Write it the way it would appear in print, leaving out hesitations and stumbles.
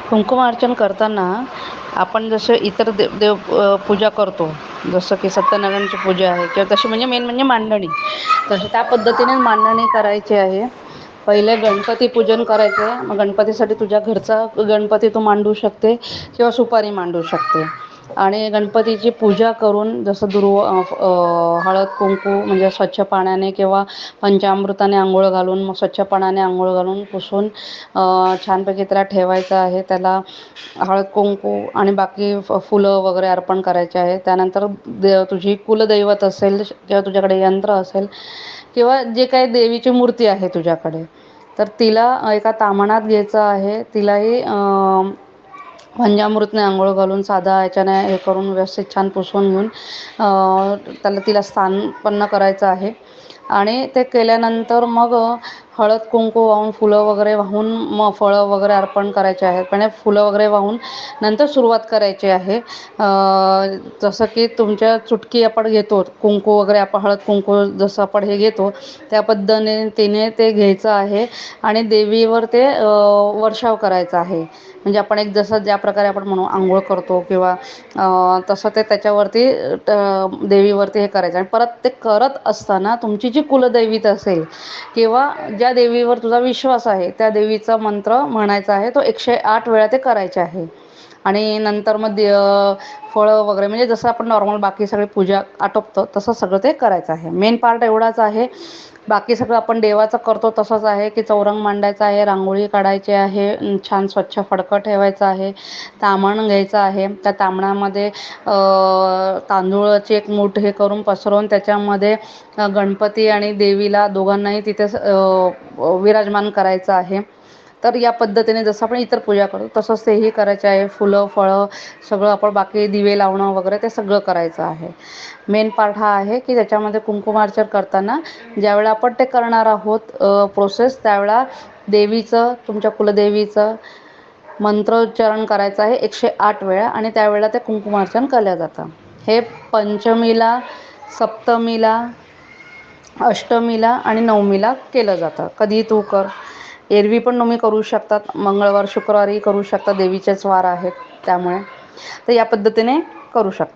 कुंकुमार्चन करताना आपण जसं इतर देव पूजा करतो, जसं की सत्यनारायणची पूजा आहे किंवा तशी म्हणजे मेन म्हणजे मांडणी, तशी त्या पद्धतीने मांडणी करायची आहे. पहिले गणपती पूजन करायचं आहे. मग गणपतीसाठी तुझ्या घरचा गणपती तू मांडू शकते किंवा सुपारी मांडू शकते. आणि गणपतीची पूजा करून जसं हळद कुंकू म्हणजे स्वच्छ पाण्याने किंवा पंचामृताने आंघोळ घालून, मग स्वच्छ पाण्याने आंघोळ घालून पुसून छानपैकी त्याला ठेवायचं आहे. त्याला हळद कुंकू आणि बाकी फुलं वगैरे अर्पण करायचे आहे. त्यानंतर तुझी कुलदैवत असेल किंवा तुझ्याकडे यंत्र असेल किंवा जे काही देवीची मूर्ती आहे तुझ्याकडे, तर तिला एका ताम्हणात घ्यायचं आहे. तिलाही पंचामृतने आंघोळ घालून साधा याच्याने हे करून व्यवस्थित छान पुसून घेऊन तिला स्थानपन्न करायचं आहे. आणि ते केल्यानंतर मग हळद कुंकू वाहून, फुलं वगैरे वाहून, मग फळं वगैरे अर्पण करायचे आहेत. म्हणजे फुलं वगैरे वाहून नंतर सुरुवात करायची आहे. जसं की तुमच्या चुटकी आपण घेतो कुंकू वगैरे, आपण हळद कुंकू जसं आपण हे घेतो त्या पद्धतीने ते घ्यायचं आहे आणि देवीवर ते वर्षाव करायचा आहे. म्हणजे आपण एक जसं ज्या प्रकारे आपण म्हणू आंघोळ करतो किंवा तसं ते त्याच्यावरती देवीवरती हे करायचं. आणि परत ते करत असताना तुमची जी कुलदैवित असेल किंवा ज्या देवीवर तुझा विश्वास आहे त्या देवीचा मंत्र म्हणायचा आहे. तो 108 वेळा ते करायचे आहे. आणि नंतर मग फळं वगैरे म्हणजे जसं आपण नॉर्मल बाकी सगळी पूजा आटोपतो तसं सगळं ते करायचं आहे. मेन पार्ट एवढाच आहे. बाकी सगळं आपण देवाचं करतो तसंच आहे की चौरंग मांडायचा आहे, रांगोळी काढायची आहे, छान स्वच्छ फडकं ठेवायचं आहे, ताम्हण घ्यायचं आहे. त्या ताम्हणामध्ये तांदूळाची एक मूठ हे करून पसरवून त्याच्यामध्ये गणपती आणि देवीला दोघांनाही तिथे विराजमान करायचं आहे. तर या पद्धतीने जसं आपण इतर पूजा करतो तसंच तेही करायचे आहे. फुलं फळं सगळं आपण बाकी दिवे लावणं वगैरे ते सगळं करायचं आहे. मेन पार्ट हा आहे की त्याच्यामध्ये कुंकुमार्चन करताना ज्यावेळेला आपण ते करणार आहोत प्रोसेस, त्यावेळेला देवीचं, तुमच्या कुलदेवीचं मंत्रोच्चारण करायचं आहे 108 वेळा आणि त्यावेळेला ते कुंकुमार्चन केलं जातं. हे पंचमीला, सप्तमीला, अष्टमीला आणि नवमीला केलं जातं. कधीही तू कर. एरवी पण तुम्ही करू शकतात, मंगळवार शुक्रवारी करू शकता, देवीचेच वार आहेत त्यामुळे. तर या पद्धतीने करू शकता.